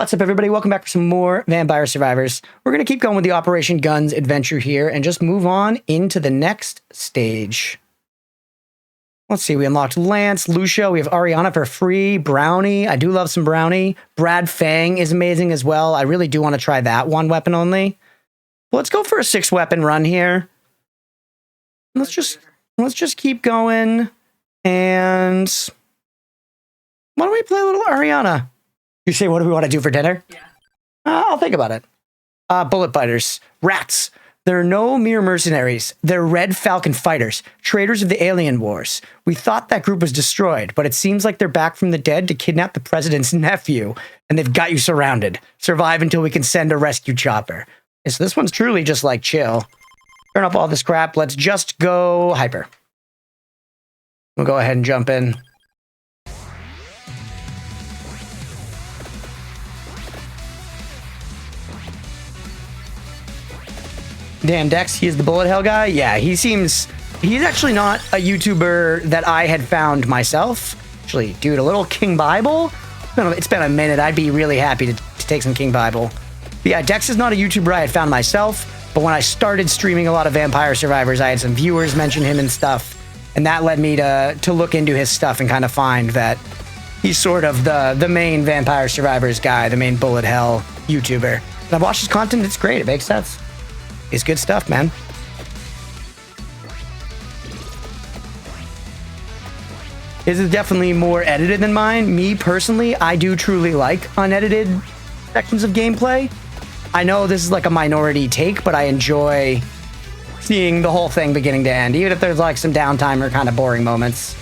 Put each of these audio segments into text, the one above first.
What's up, everybody? Welcome back for some more Vampire Survivors. We're going to keep going with the Operation Guns adventure here and just move on into the next stage. Let's see, we unlocked Lance, Lucio, we have Ariana for free, Brownie, I do love some Brownie. Brad Fang is amazing as well. I really do want to try that one weapon only. Let's go for a 6-weapon run here. Let's just keep going. And why don't we play a little Ariana? You say, what do we want to do for dinner? Yeah. I'll think about it. Bullet biters. Rats. They're no mere mercenaries. They're Red Falcon fighters, traitors of the alien wars. We thought that group was destroyed, but it seems like they're back from the dead to kidnap the president's nephew, and they've got you surrounded. Survive until we can send a rescue chopper. So this one's truly just like chill. Turn off all this crap. Let's just go hyper. We'll go ahead and jump in. Damn, Dex, he is the bullet hell guy? Yeah, he's actually not a YouTuber that I had found myself. Actually, dude, a little King Bible? It's been a minute. I'd be really happy to take some King Bible. But yeah, Dex is not a YouTuber I had found myself, but when I started streaming a lot of Vampire Survivors, I had some viewers mention him and stuff, and that led me to look into his stuff and kind of find that he's sort of the main Vampire Survivors guy, the main bullet hell YouTuber. And I've watched his content, it's great, it makes sense. It's good stuff, man. His is definitely more edited than mine. Me, personally, I do truly like unedited sections of gameplay. I know this is like a minority take, but I enjoy seeing the whole thing beginning to end, even if there's like some downtime or kind of boring moments.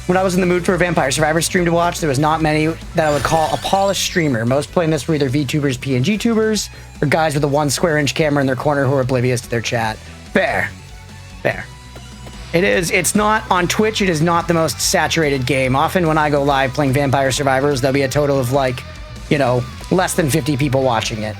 When I was in the mood for a Vampire Survivor stream to watch, there was not many that I would call a polished streamer. Most playing this were either VTubers, PNG tubers, or guys with a 1 square-inch camera in their corner who are oblivious to their chat. Fair. Fair. It's not, on Twitch, it is not the most saturated game. Often when I go live playing Vampire Survivors, there'll be a total of like, you know, less than 50 people watching it.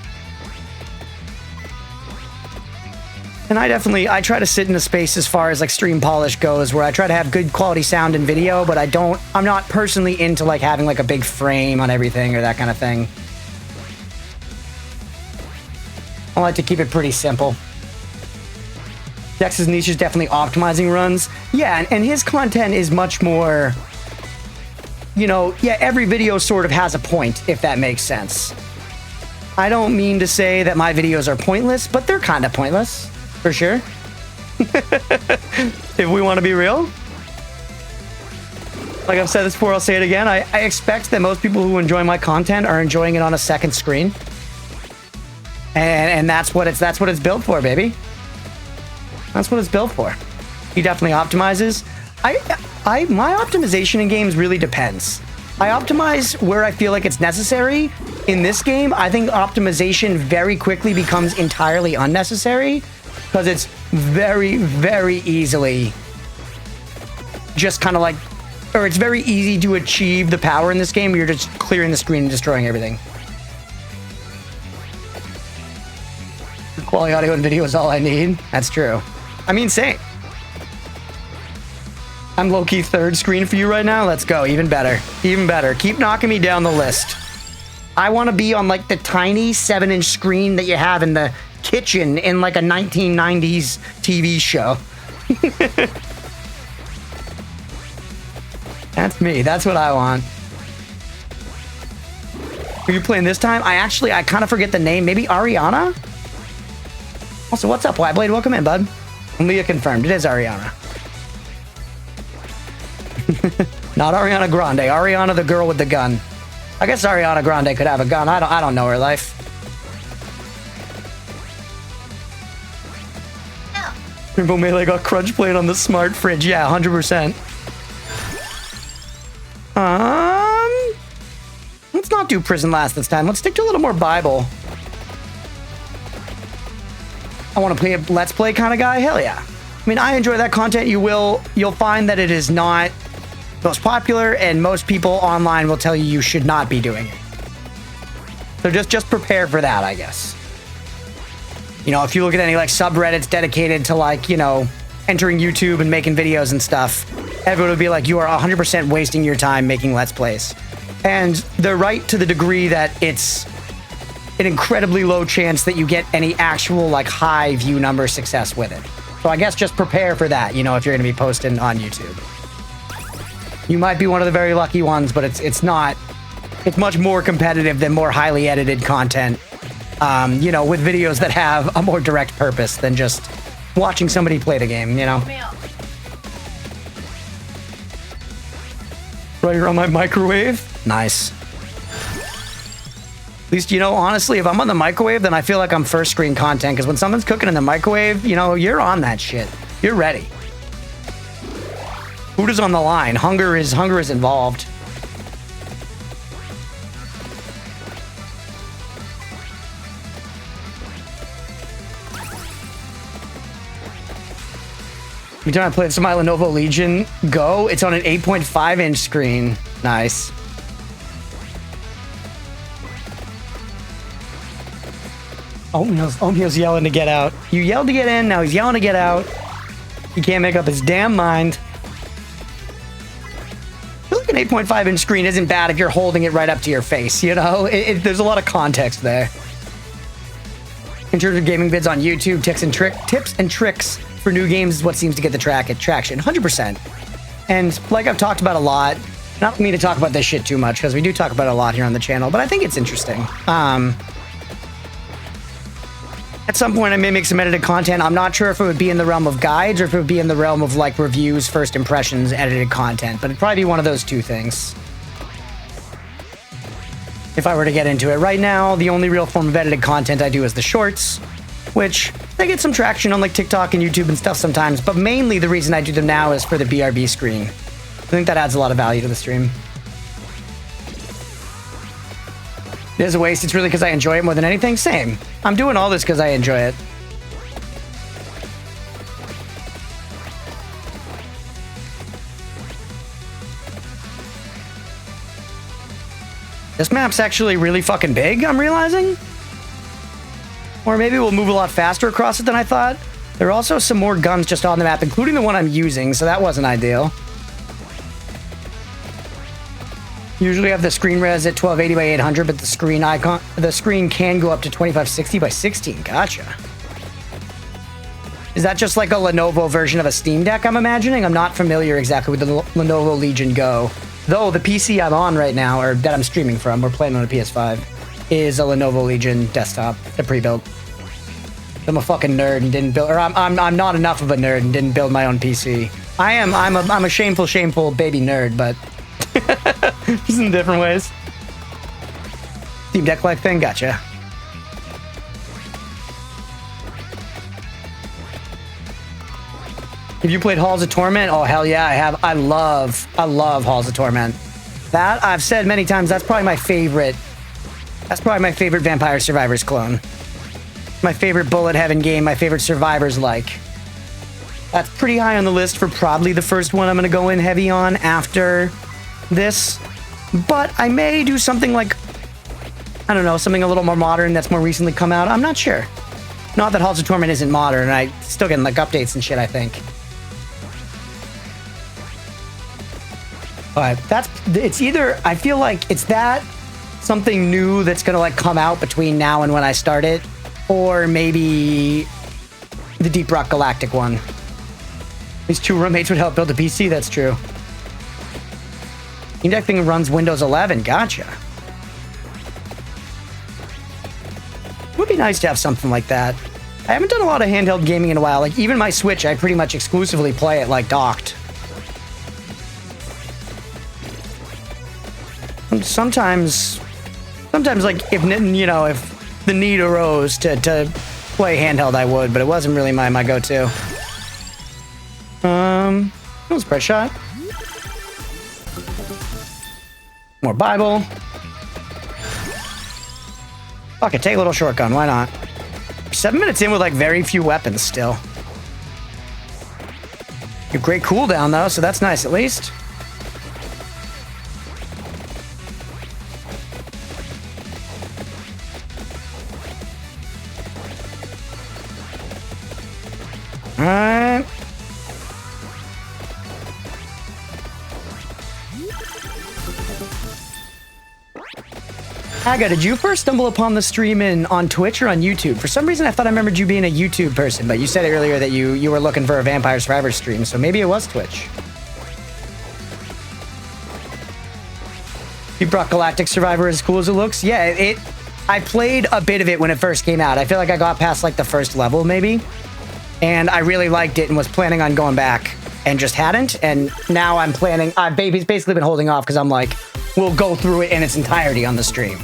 And I try to sit in a space as far as like stream polish goes, where I try to have good quality sound and video, but I'm not personally into like having like a big frame on everything or that kind of thing. I like to keep it pretty simple. Dex's niche is definitely optimizing runs. Yeah, and his content is much more, you know, yeah, every video sort of has a point, if that makes sense. I don't mean to say that my videos are pointless, but they're kind of pointless. For sure. If we want to be real. Like I've said this before, I'll say it again. I expect that most people who enjoy my content are enjoying it on a second screen. And that's what it's built for, baby. That's what it's built for. He definitely optimizes. My optimization in games really depends. I optimize where I feel like it's necessary. In this game, I think optimization very quickly becomes entirely unnecessary, because it's very, very easily just kind of like, or it's very easy to achieve the power in this game where you're just clearing the screen and destroying everything. Quality audio and video is all I need. That's true. I mean, same. I'm low-key third screen for you right now. Let's go. Even better. Even better. Keep knocking me down the list. I want to be on like the tiny 7-inch screen that you have in the kitchen in like a 1990s TV show. That's me. That's what I want. Are you playing this time? I kind of forget the name. Maybe Ariana? Also, what's up, Whiteblade? Welcome in, bud. Leah confirmed. It is Ariana. Not Ariana Grande. Ariana, the girl with the gun. I guess Ariana Grande could have a gun. I don't know her life. Rainbow Melee got crunch played on the smart fridge. Yeah, 100%. Let's not do prison last this time. Let's stick to a little more Bible. I want to play a Let's Play kind of guy. Hell yeah. I mean, I enjoy that content. You'll find that it is not most popular, and most people online will tell you should not be doing it. So just prepare for that, I guess. You know, if you look at any like subreddits dedicated to like, you know, entering YouTube and making videos and stuff, everyone would be like, you are 100% wasting your time making Let's Plays. And they're right to the degree that it's an incredibly low chance that you get any actual like high view number success with it. So I guess just prepare for that, you know, if you're going to be posting on YouTube. You might be one of the very lucky ones, but it's not. It's much more competitive than more highly edited content, you know, with videos that have a more direct purpose than just watching somebody play the game, you know? Right here on my microwave. Nice. At least, you know, honestly, if I'm on the microwave, then I feel like I'm first screen content, because when someone's cooking in the microwave, you know, you're on that shit. You're ready. Food is on the line. Hunger is involved. Every time I play some Lenovo Legion Go, it's on an 8.5-inch screen. Nice. Oatmeal's yelling to get out. You yelled to get in, now he's yelling to get out. He can't make up his damn mind. I feel like an 8.5-inch screen isn't bad if you're holding it right up to your face, you know? There's a lot of context there. In terms of gaming vids on YouTube, tips and tricks for new games is what seems to get the traction. 100%. And like I've talked about a lot, not me to talk about this shit too much, because we do talk about it a lot here on the channel, but I think it's interesting. At some point, I may make some edited content. I'm not sure if it would be in the realm of guides or if it would be in the realm of like reviews, first impressions, edited content, but it'd probably be one of those two things. If I were to get into it right now, the only real form of edited content I do is the shorts, which they get some traction on like TikTok and YouTube and stuff sometimes, but mainly the reason I do them now is for the BRB screen. I think that adds a lot of value to the stream. It is a waste. It's really because I enjoy it more than anything. Same. I'm doing all this because I enjoy it. This map's actually really fucking big, I'm realizing. Or maybe we'll move a lot faster across it than I thought. There are also some more guns just on the map, including the one I'm using, so that wasn't ideal. Usually I have the screen res at 1280 by 800, but the screen can go up to 2560 by 16. Gotcha. Is that just like a Lenovo version of a Steam Deck, I'm imagining? I'm not familiar exactly with the Lenovo Legion Go. Though the PC I'm on right now, or that I'm streaming from, we're playing on a PS5, is a Lenovo Legion desktop, a pre-built. I'm a fucking nerd and didn't build, or I'm not enough of a nerd and didn't build my own PC. I'm a shameful baby nerd, but just in different ways. Steam Deck like thing, gotcha. Have you played Halls of Torment? Oh hell yeah, I have. I love Halls of Torment. That I've said many times. That's probably my favorite. That's probably my favorite Vampire Survivors clone. My favorite Bullet Heaven game. My favorite Survivors like. That's pretty high on the list for probably the first one I'm gonna go in heavy on after this. But I may do something like, I don't know, something a little more modern that's more recently come out. I'm not sure. Not that Halls of Torment isn't modern. I still getting like updates and shit, I think. But it's either, I feel like it's that, something new that's gonna like come out between now and when I start it, or maybe the Deep Rock Galactic one. These two roommates would help build a PC, that's true. Steam Deck thing runs Windows 11, gotcha. Would be nice to have something like that. I haven't done a lot of handheld gaming in a while, like even my Switch, I pretty much exclusively play it like docked. Sometimes like if you know, if the need arose to play handheld, I would, but it wasn't really my go-to. Spread shot. More Bible. Fuck it, take a little shotgun, why not? 7 minutes in with like very few weapons still. A great cooldown though, so that's nice at least. Alright. Aga, did you first stumble upon the stream on Twitch or on YouTube? For some reason, I thought I remembered you being a YouTube person, but you said earlier that you were looking for a Vampire Survivors stream, so maybe it was Twitch. You brought Galactic Survivor as cool as it looks? Yeah, I played a bit of it when it first came out. I feel like I got past like the first level, maybe, and I really liked it and was planning on going back and just hadn't, and now I'm planning. I've basically been holding off because I'm like, we'll go through it in its entirety on the stream.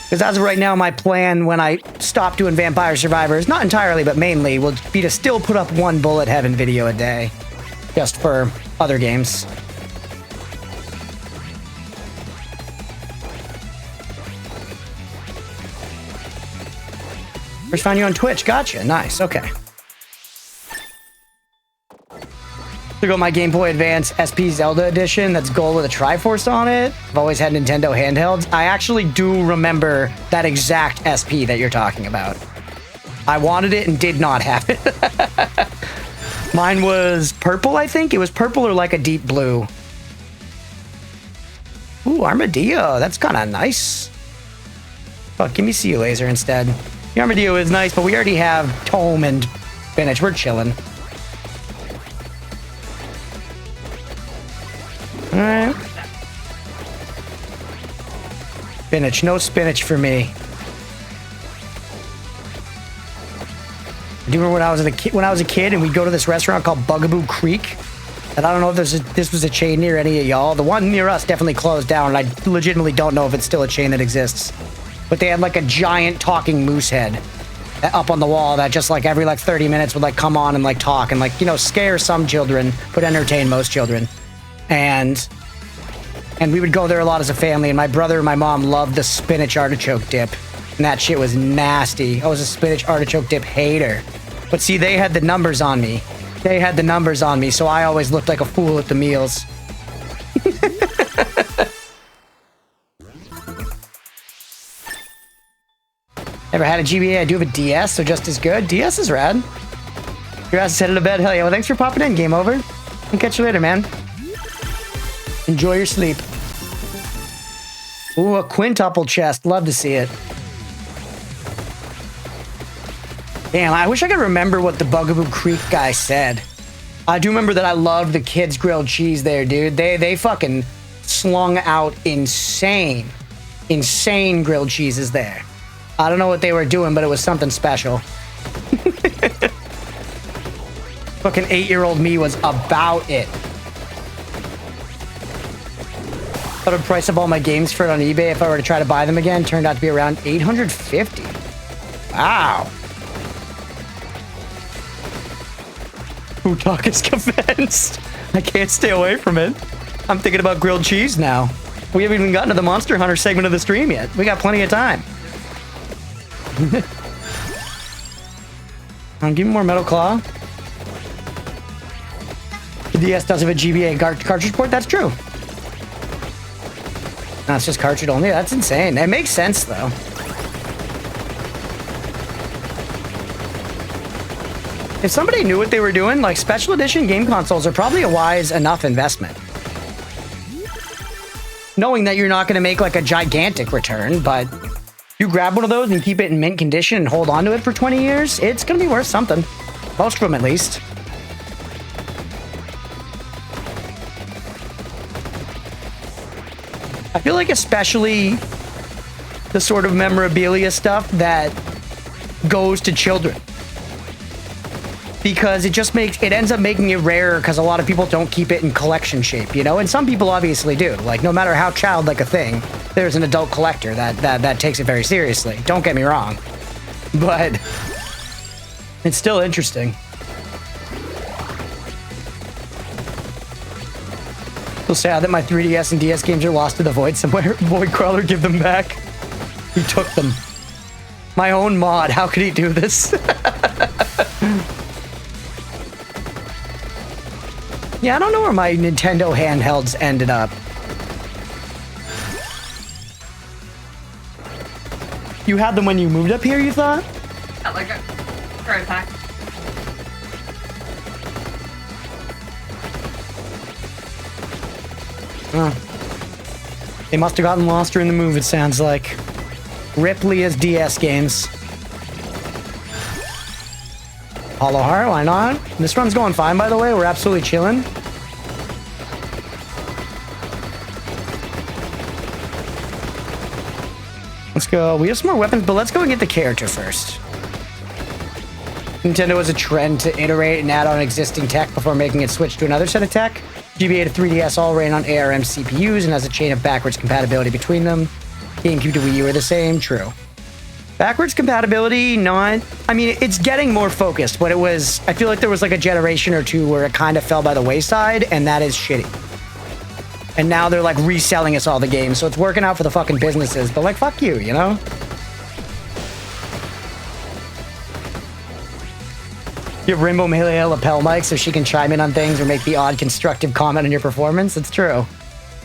Because as of right now, my plan when I stop doing Vampire Survivors, not entirely, but mainly, will be to still put up one Bullet Heaven video a day. Just for other games. First found you on Twitch. Gotcha. Nice. Okay. To go my Game Boy Advance SP Zelda Edition that's gold with a Triforce on it. I've always had Nintendo handhelds. I actually do remember that exact SP that you're talking about. I wanted it and did not have it. Mine was purple, I think. It was purple or like a deep blue. Ooh, Armadillo. That's kind of nice. Oh, give me Sea Laser instead. The Armadillo is nice, but we already have Tome and spinach. We're chilling. Alright. Spinach. No spinach for me. I do remember when I was a kid and we'd go to this restaurant called Bugaboo Creek. And I don't know if this was a chain near any of y'all. The one near us definitely closed down, and I legitimately don't know if it's still a chain that exists. But they had like a giant talking moose head up on the wall that just like every like 30 minutes would like come on and like talk and like, you know, scare some children, but entertain most children. And we would go there a lot as a family, and my brother and my mom loved the spinach artichoke dip, and that shit was nasty. I was a spinach artichoke dip hater. But see, they had the numbers on me. They had the numbers on me, so I always looked like a fool at the meals. Never had a GBA. I do have a DS, so just as good. DS is rad. Your ass is headed to bed. Hell yeah. Well, thanks for popping in. Game over. I'll catch you later, man. Enjoy your sleep. Ooh, a quintuple chest. Love to see it. Damn, I wish I could remember what the Bugaboo Creek guy said. I do remember that I loved the kids' grilled cheese there, dude. They fucking slung out insane grilled cheeses there. I don't know what they were doing, but it was something special. Fucking 8-year-old me was about it. Thought I'd price up all my games for it on eBay if I were to try to buy them again. Turned out to be around $850. Wow. Food is convinced. I can't stay away from it. I'm thinking about grilled cheese now. We haven't even gotten to the Monster Hunter segment of the stream yet. We got plenty of time. Give me more Metal Claw. The DS does have a GBA cartridge port. That's true. No, it's just cartridge only. That's insane. It makes sense, though. If somebody knew what they were doing, like, special edition game consoles are probably a wise enough investment. Knowing that you're not going to make, like, a gigantic return, but you grab one of those and keep it in mint condition and hold on to it for 20 years, it's going to be worth something. Most of them, at least. I feel like especially the sort of memorabilia stuff that goes to children. Because it ends up making it rarer because a lot of people don't keep it in collection shape, you know? And some people obviously do. Like, no matter how childlike a thing, there's an adult collector that takes it very seriously. Don't get me wrong. But it's still interesting. So sad that my 3DS and DS games are lost to the void somewhere. Void Crawler, give them back. He took them. My own mod. How could he do this? Yeah, I don't know where my Nintendo handhelds ended up. You had them when you moved up here, you thought? At like a card pack. They must have gotten lost during the move, it sounds like. Ripley's DS games. Hollow Heart, why not? This run's going fine, by the way. We're absolutely chilling. Let's go. We have some more weapons, but let's go and get the character first. Nintendo has a trend to iterate and add on existing tech before making it switch to another set of tech. GBA to 3DS all ran on ARM CPUs and has a chain of backwards compatibility between them. GameCube to Wii U are the same, true. Backwards compatibility, not... I mean, it's getting more focused, but it was... I feel like there was like a generation or two where it kind of fell by the wayside, and that is shitty. And now they're like reselling us all the games, so it's working out for the fucking businesses, but like, fuck you, you know? You have Rainbow Melee a lapel mic so she can chime in on things or make the odd constructive comment on your performance. It's true.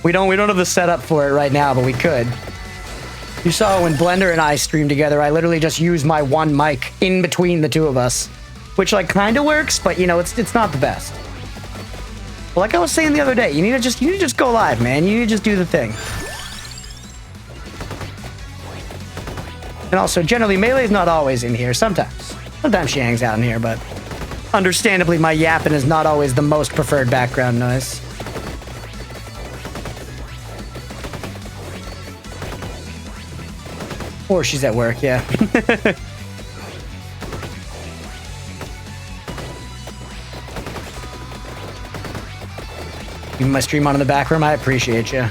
We don't have the setup for it right now, but we could. You saw when Blender and I streamed together, I literally just used my one mic in between the two of us, which like kind of works, but you know, it's not the best. But like I was saying the other day, you need to just go live, man. You need to just do the thing. And also, generally, Melee's not always in here. Sometimes she hangs out in here, but understandably, my yapping is not always the most preferred background noise. Or she's at work, yeah. Even my stream on in the back room, I appreciate you.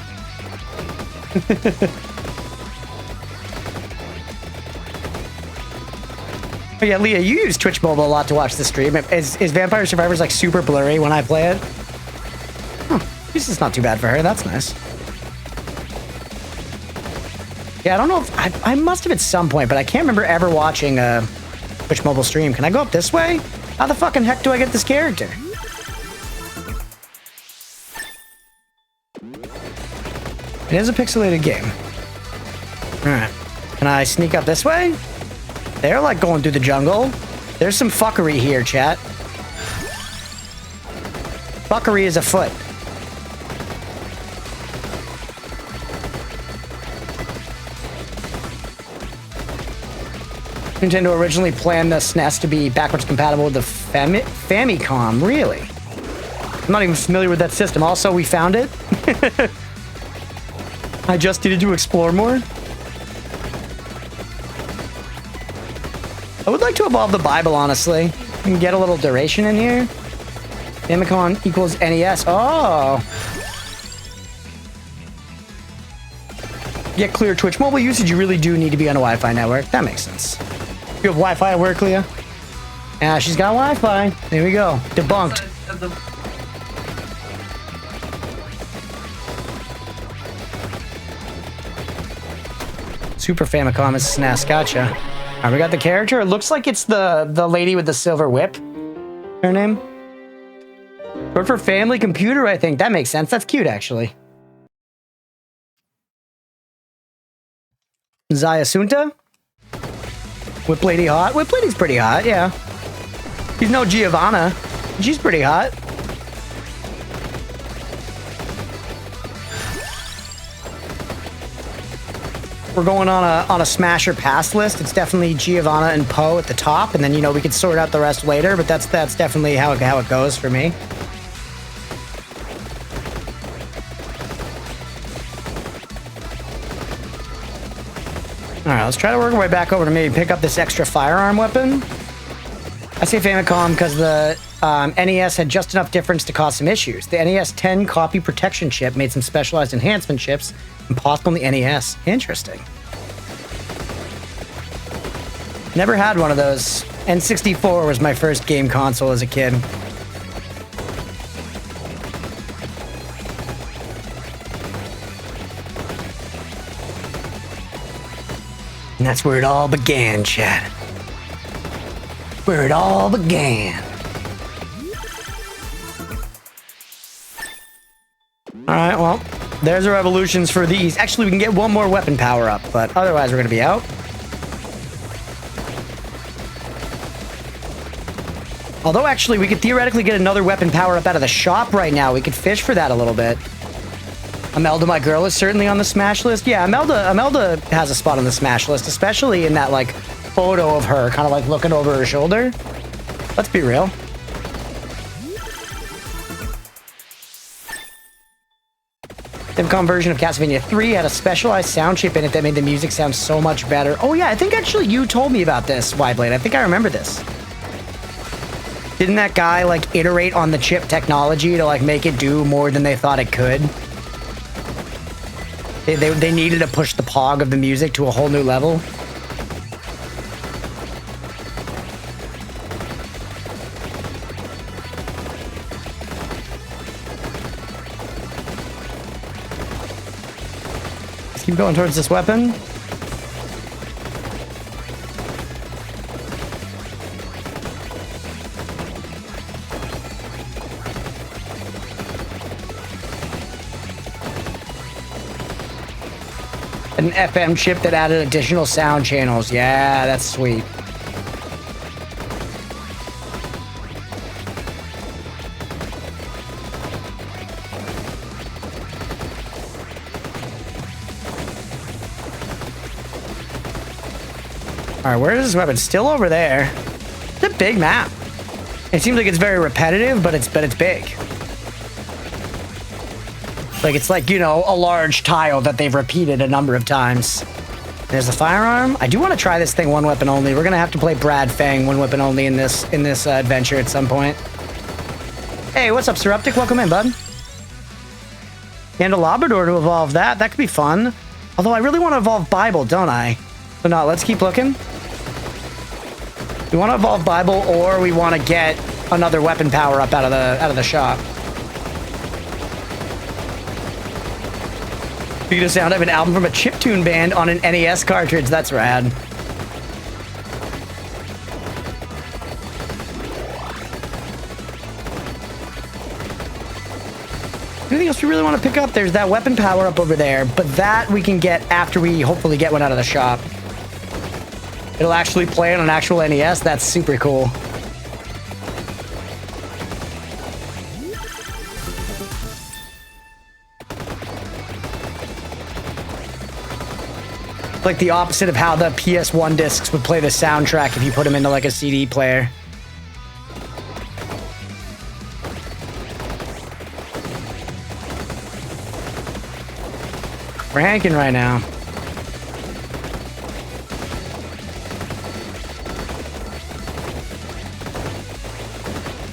Oh yeah, Leah, you use Twitch Mobile a lot to watch the stream. Is Vampire Survivors like super blurry when I play it? Huh, this is not too bad for her. That's nice. Yeah, I don't know if... I must have at some point, but I can't remember ever watching a Twitch Mobile stream. Can I go up this way? How the fucking heck do I get this character? It is a pixelated game. Alright. Can I sneak up this way? They're like going through the jungle. There's some fuckery here, chat. Fuckery is afoot. Nintendo originally planned the SNES to be backwards compatible with the Famicom. Really? I'm not even familiar with that system. Also, we found it. I just needed to explore more. I would like to evolve the Bible, honestly. And get a little duration in here. Famicom equals NES. Oh. Get clear Twitch mobile usage, you really do need to be on a Wi-Fi network. That makes sense. You have Wi-Fi at work, Leah? Yeah, she's got Wi-Fi. There we go. Debunked. Super Famicom is SNES. Gotcha. All right, we got the character. It looks like it's the lady with the silver whip. Her name? Short for family computer, I think. That makes sense. That's cute, actually. Zayasunta? Whip Lady hot? Whip Lady's pretty hot, yeah. She's no Giovanna. She's pretty hot. We're going on a smasher pass list. It's definitely Giovanna and Poe at the top, and then you know we could sort out the rest later. But that's definitely how it goes for me. All right, let's try to work our way back over to maybe pick up this extra firearm weapon. I say Famicom because the NES had just enough difference to cause some issues. The NES 10 copy protection chip made some specialized enhancement chips impossible in the NES. Interesting. Never had one of those. N64 was my first game console as a kid. And that's where it all began, chat. Where it all began. Alright, well, there's our evolutions for these. Actually, we can get one more weapon power up, but otherwise we're gonna be out. Although, actually, we could theoretically get another weapon power up out of the shop right now. We could fish for that a little bit. Imelda, my girl, is certainly on the smash list. Yeah, Imelda has a spot on the smash list, especially in that like photo of her kind of like looking over her shoulder. Let's be real. Famicom version of Castlevania 3 had a specialized sound chip in it that made the music sound so much better. Oh yeah, I think actually you told me about this, Yblade. I think I remember this. Didn't that guy like iterate on the chip technology to like make it do more than they thought it could? They needed to push the pog of the music to a whole new level. Let's keep going towards this weapon. An FM chip that added additional sound channels. Yeah, that's sweet. All right, where is this weapon? Still over there. It's a big map. It seems like it's very repetitive, but it's big. Like, it's like, you know, a large tile that they've repeated a number of times. There's the firearm. I do want to try this thing one weapon only. We're going to have to play Brad Fang one weapon only in this adventure at some point. Hey, what's up, Seruptic? Welcome in, bud. And a Labrador to evolve that. That could be fun. Although I really want to evolve Bible, don't I? So no, let's keep looking. We want to evolve Bible, or we want to get another weapon power up out of the shop. Speaking of sound, I have an album from a chiptune band on an NES cartridge. That's rad. Anything else we really want to pick up? There's that weapon power up over there, but that we can get after we hopefully get one out of the shop. It'll actually play on an actual NES. That's super cool. Like the opposite of how the PS1 discs would play the soundtrack if you put them into like a CD player. We're hanking right now.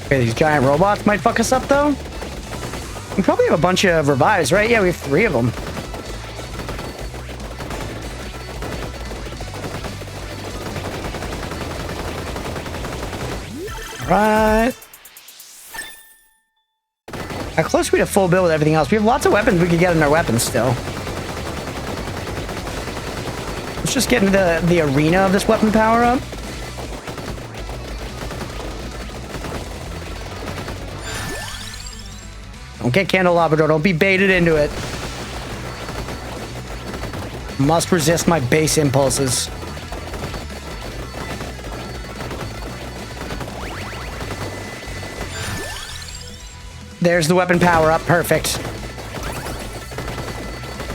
Okay, these giant robots might fuck us up though. We probably have a bunch of revives, right? Yeah, we have 3 of them. Right. How close are we to full build with everything else? We have lots of weapons we could get in our weapons still. Let's just get into the arena of this weapon power up. Don't get Candle Labrador. Don't be baited into it. Must resist my base impulses. There's the weapon power up. Perfect.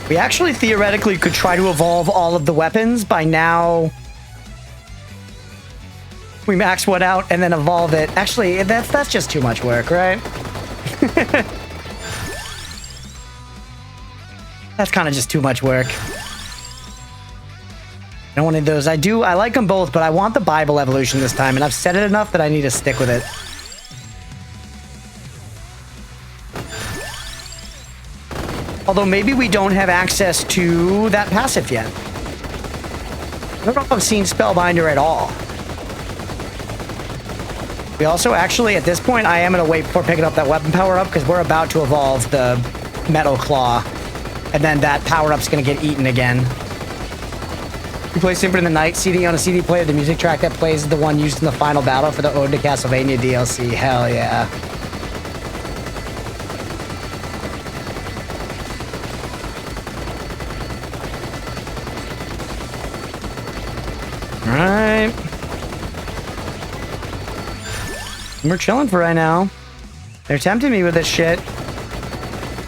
We actually theoretically could try to evolve all of the weapons by now. We max one out and then evolve it. Actually, that's just too much work, right? That's kind of just too much work. I don't want any of those. I like them both, but I want the Bible evolution this time, and I've said it enough that I need to stick with it. Although maybe we don't have access to that passive yet. I don't know if I've seen Spellbinder at all. We also actually, at this point, I am going to wait before picking up that weapon power-up because we're about to evolve the Metal Claw. And then that power-up's going to get eaten again. You play Symphony of the Night CD on a CD player. The music track that plays is the one used in the final battle for the Ode to Castlevania DLC. Hell yeah. Alright. We're chilling for right now. They're tempting me with this shit.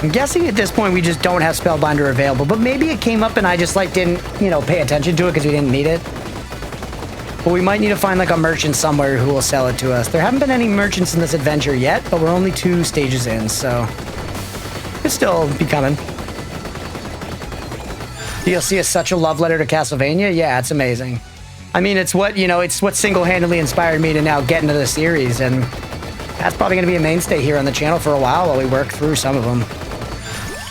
I'm guessing at this point we just don't have Spellbinder available, but maybe it came up and I just like didn't, you know, pay attention to it because we didn't need it. But we might need to find like a merchant somewhere who will sell it to us. There haven't been any merchants in this adventure yet, but we're only 2 stages in, so could still be coming. DLC is such a love letter to Castlevania. Yeah, it's amazing. I mean, it's what, you know, it's what single-handedly inspired me to now get into the series, and that's probably going to be a mainstay here on the channel for a while we work through some of them.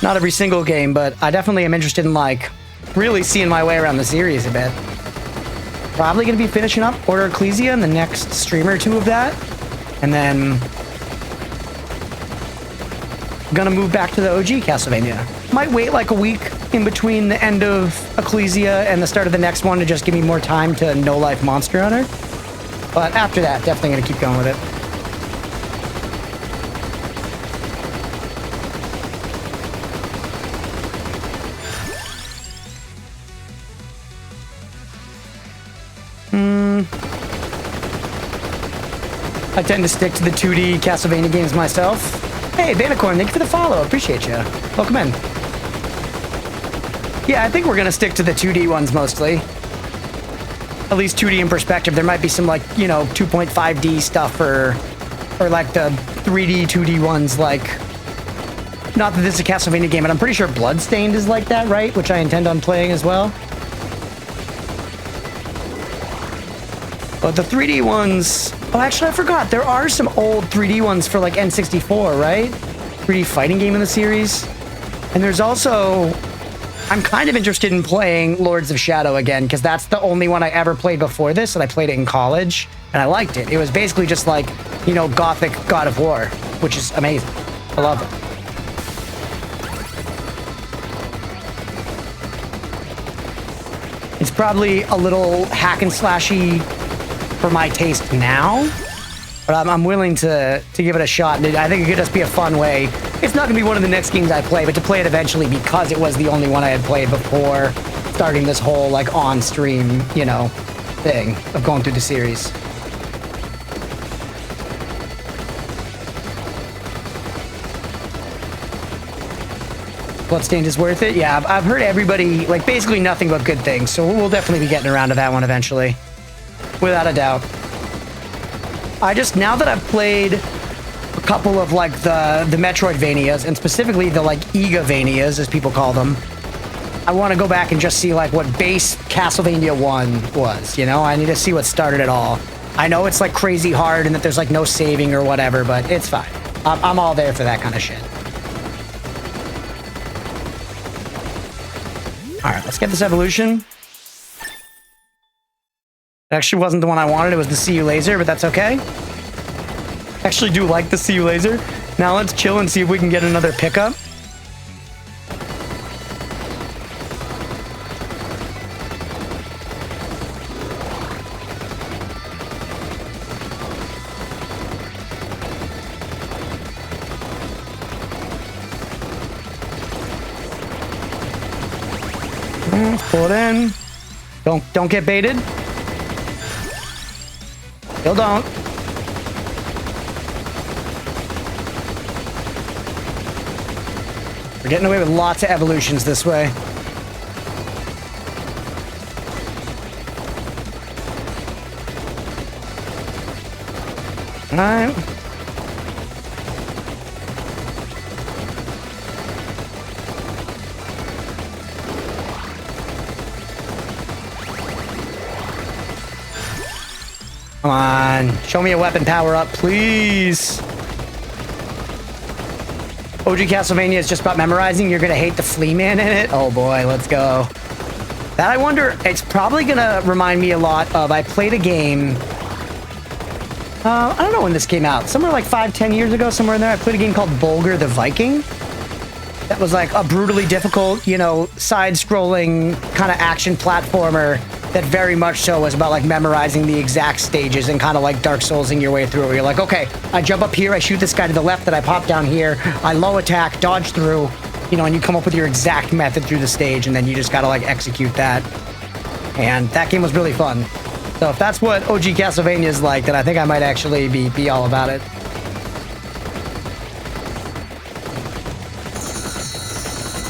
Not every single game, but I definitely am interested in, like, really seeing my way around the series a bit. Probably going to be finishing up Order Ecclesia in the next stream or 2 of that, and then gonna move back to the OG Castlevania. Might wait like a week in between the end of Ecclesia and the start of the next one to just give me more time to No Life Monster Hunter. But after that, definitely gonna keep going with it. I tend to stick to the 2D Castlevania games myself. Hey, Vanicorn, thank you for the follow. Appreciate you. Welcome in. Yeah, I think we're going to stick to the 2D ones mostly. At least 2D in perspective. There might be some, like, you know, 2.5D stuff or like the 3D, 2D ones, like... Not that this is a Castlevania game, but I'm pretty sure Bloodstained is like that, right? Which I intend on playing as well. But the 3D ones... Oh, actually, I forgot. There are some old 3D ones for, like, N64, right? 3D fighting game in the series. And there's also... I'm kind of interested in playing Lords of Shadow again, because that's the only one I ever played before this, and I played it in college, and I liked it. It was basically just like, you know, gothic God of War, which is amazing. I love it. It's probably a little hack and slashy for my taste now, but I'm willing to give it a shot. I think it could just be a fun way. It's not going to be one of the next games I play, but to play it eventually because it was the only one I had played before starting this whole, like, on-stream, you know, thing of going through the series. Bloodstained is worth it? Yeah, I've heard everybody, like, basically nothing but good things, so we'll definitely be getting around to that one eventually. Without a doubt. I just, now that I've played a couple of, like, the Metroidvanias, and specifically the, like, Igavanias, as people call them, I want to go back and just see, like, what base Castlevania 1 was, you know? I need to see what started it all. I know it's, like, crazy hard and that there's, like, no saving or whatever, but it's fine. I'm all there for that kind of shit. Alright, let's get this evolution. It actually wasn't the one I wanted, it was the See You Laser, but that's okay. I actually do like the See You Laser. Now let's chill and see if we can get another pickup. Let's pull it in. Don't get baited. Still don't. We're getting away with lots of evolutions this way. Alright. Come on, show me a weapon power up, please. OG Castlevania is just about memorizing. You're gonna hate the flea man in it. Oh boy, let's go. That, I wonder, it's probably gonna remind me a lot of, I played a game, I don't know when this came out, somewhere like 5-10 years ago, somewhere in there. I played a game called Bulgur the Viking. That was like a brutally difficult, you know, side-scrolling kind of action platformer that very much so was about, like, memorizing the exact stages and kind of like Dark Soulsing your way through it, where you're like, okay, I jump up here, I shoot this guy to the left, then I pop down here, I low attack, dodge through, you know, and you come up with your exact method through the stage, and then you just gotta, like, execute that. And that game was really fun. So if that's what OG Castlevania is like, then I think I might actually be all about it.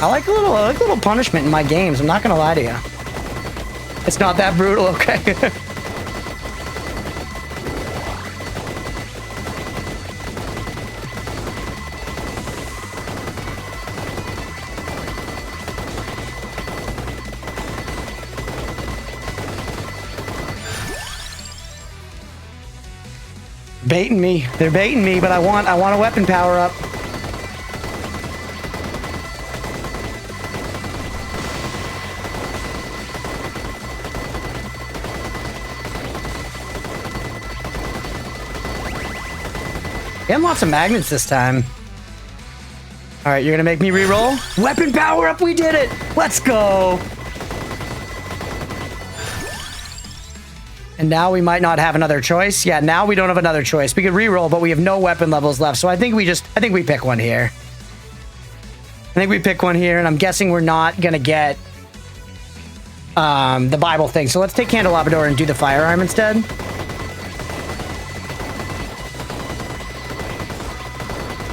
I like a little punishment in my games. I'm not gonna lie to you. It's not that brutal, okay? Baiting me. They're baiting me, but I want a weapon power up. Getting lots of magnets this time. All right, you're gonna make me re-roll? Weapon power up, we did it! Let's go! And now we might not have another choice. Yeah, now we don't have another choice. We could re-roll, but we have no weapon levels left. So I think we pick one here. I think we pick one here, and I'm guessing we're not gonna get the Bible thing. So let's take Candelabrador and do the firearm instead.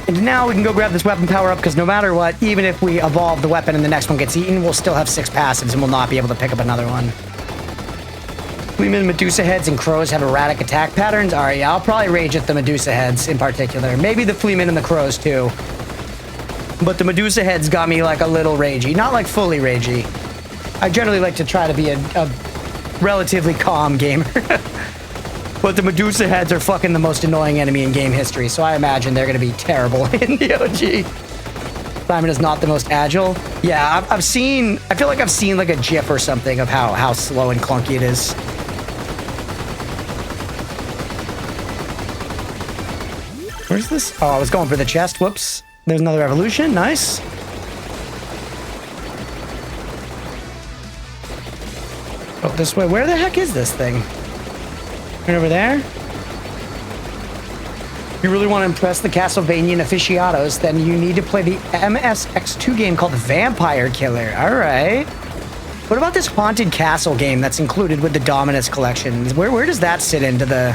And now we can go grab this weapon power up, because no matter what, even if we evolve the weapon and the next one gets eaten, we'll still have 6 passives and we'll not be able to pick up another one. Fleamen, Medusa heads, and crows have erratic attack patterns. All right, yeah, I'll probably rage at the Medusa heads in particular. Maybe the Fleamen and the crows too. But the Medusa heads got me like a little ragey. Not like fully ragey. I generally like to try to be a relatively calm gamer. But the Medusa heads are fucking the most annoying enemy in game history, so I imagine they're going to be terrible in the OG. Simon is not the most agile. Yeah, I feel like I've seen like a GIF or something of how slow and clunky it is. Where's this? Oh, I was going for the chest. Whoops. There's another evolution. Nice. Oh, this way. Where the heck is this thing? Right over there? If you really want to impress the Castlevanian aficionados, then you need to play the MSX2 game called Vampire Killer. All right. What about this Haunted Castle game that's included with the Dominus collection? Where does that sit into the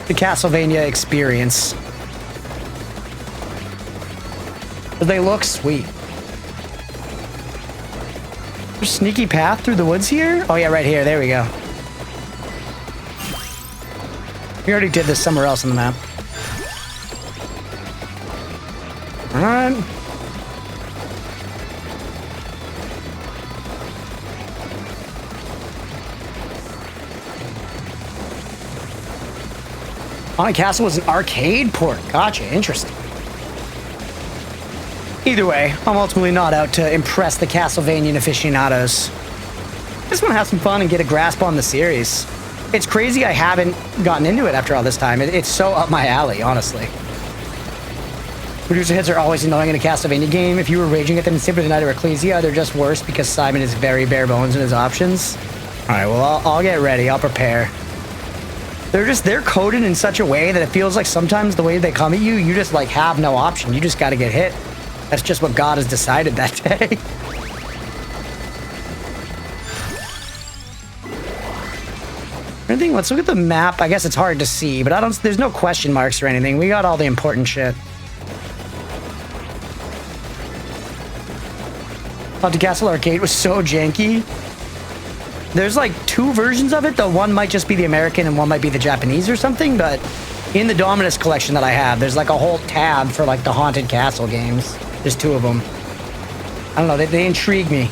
Castlevania experience? They look sweet. There's a sneaky path through the woods here? Oh yeah, right here. There we go. We already did this somewhere else on the map. All right. Haunted Castle was an arcade port. Gotcha. Interesting. Either way, I'm ultimately not out to impress the Castlevanian aficionados. I just want to have some fun and get a grasp on the series. It's crazy I haven't gotten into it after all this time. It's so up my alley, honestly. Producer hits are always annoying in a Castlevania game. If you were raging at them in Symphony of the Night or Ecclesia, they're just worse because Simon is very bare bones in his options. All right, well, I'll get ready. I'll prepare. They're coded in such a way that it feels like sometimes the way they come at you, you just like have no option. You just got to get hit. That's just what God has decided that day. Anything? Let's look at the map. I guess it's hard to see, but there's no question marks or anything. We got all the important shit. Haunted Castle Arcade was so janky. There's like 2 versions of it, though one might just be the American and one might be the Japanese or something, but in the Dominus collection that I have, there's like a whole tab for like the Haunted Castle games. There's 2 of them. I don't know, they intrigue me.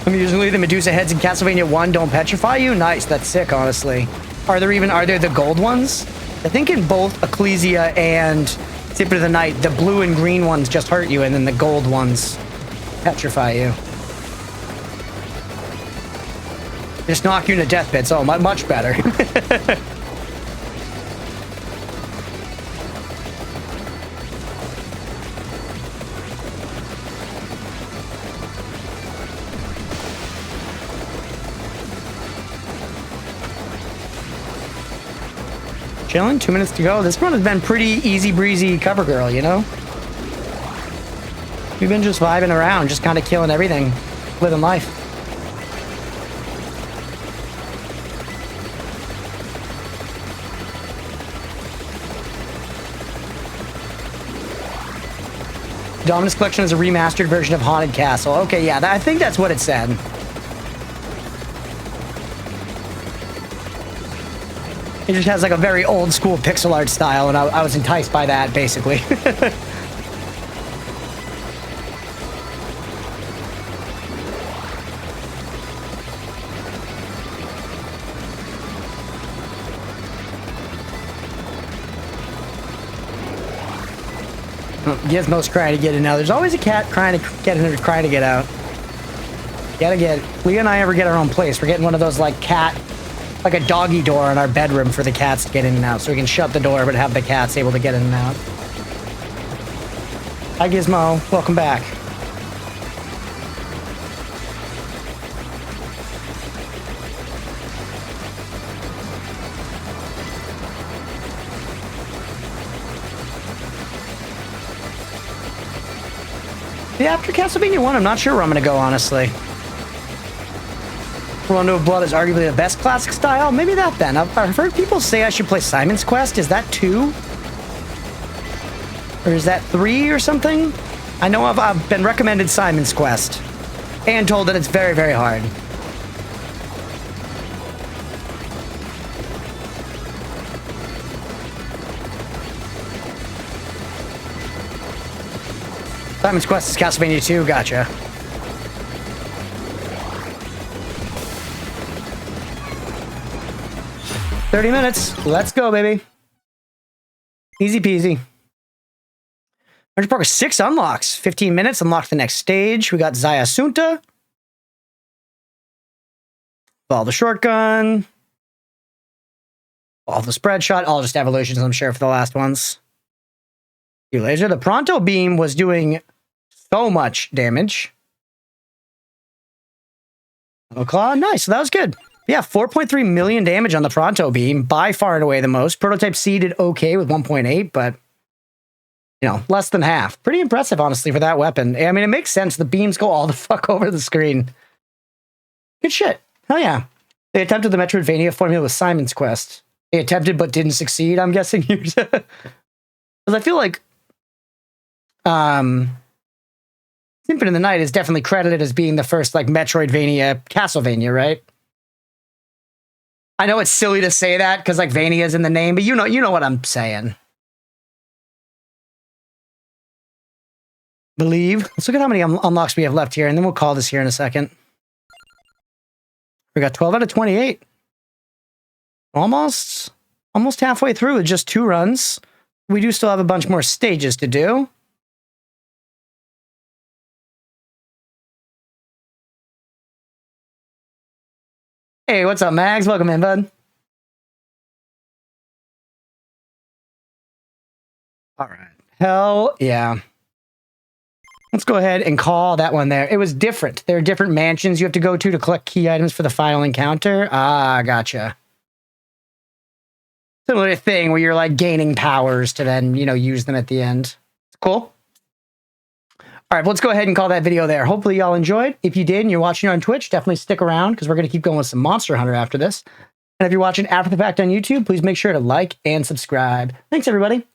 Usually the Medusa heads in Castlevania 1 don't petrify you? Nice, that's sick, honestly. Are there the gold ones? I think in both Ecclesia and Symphony of the Night, the blue and green ones just hurt you, and then the gold ones petrify you. Just knock you into death pits. Oh, much better. Chilling, 2 minutes to go. This run has been pretty easy breezy cover girl, you know? We've been just vibing around, just kind of killing everything, living life. Dominus Collection is a remastered version of Haunted Castle. Okay, yeah, I think that's what it said. It just has like a very old school pixel art style, and I was enticed by that, basically. Gizmo's trying to get in now. There's always a cat trying to get in or trying to get out. Gotta get... Leah and I ever get our own place. We're getting one of those, like, cat... Like a doggy door in our bedroom for the cats to get in and out. So we can shut the door, but have the cats able to get in and out. Hi, Gizmo. Welcome back. Yeah, after Castlevania 1, I'm not sure where I'm going to go, honestly. Rondo of Blood is arguably the best classic style. Maybe that, then. I've heard people say I should play Simon's Quest. Is that 2? Or is that 3 or something? I know I've been recommended Simon's Quest. And told that it's very, very hard. Simon's Quest is Castlevania 2, gotcha. "30 minutes. Let's go, baby. Easy peasy. Magic Park 6 unlocks. 15 minutes, unlock the next stage. We got Zayasunta. Ball the shotgun. Ball the spread shot. All just evolutions, I'm sure, for the last ones. Laser. The Pronto Beam was doing so much damage. Oh, claw. Nice. So that was good. Yeah, 4.3 million damage on the Pronto Beam. By far and away the most. Prototype C did okay with 1.8, but, you know, less than half. Pretty impressive, honestly, for that weapon. I mean, it makes sense. The beams go all the fuck over the screen. Good shit. Hell yeah. They attempted the Metroidvania formula with Simon's Quest. They attempted but didn't succeed, I'm guessing. Because I feel like Symphony in the Night is definitely credited as being the first, like, Metroidvania Castlevania, right? I know it's silly to say that because, like, Vania's in the name, but you know what I'm saying. Believe. Let's look at how many unlocks we have left here, and then we'll call this here in a second. We got 12 out of 28. Almost halfway through with just 2 runs. We do still have a bunch more stages to do. Hey, what's up, Mags? Welcome in, bud. All right. Hell yeah. Let's go ahead and call that one there. It was different. There are different mansions you have to go to collect key items for the final encounter. Ah, gotcha. Similar thing where you're like gaining powers to then, you know, use them at the end. Cool. All right, let's go ahead and call that video there. Hopefully y'all enjoyed. If you did and you're watching on Twitch, definitely stick around because we're going to keep going with some Monster Hunter after this. And if you're watching after the fact on YouTube, please make sure to like and subscribe. Thanks, everybody.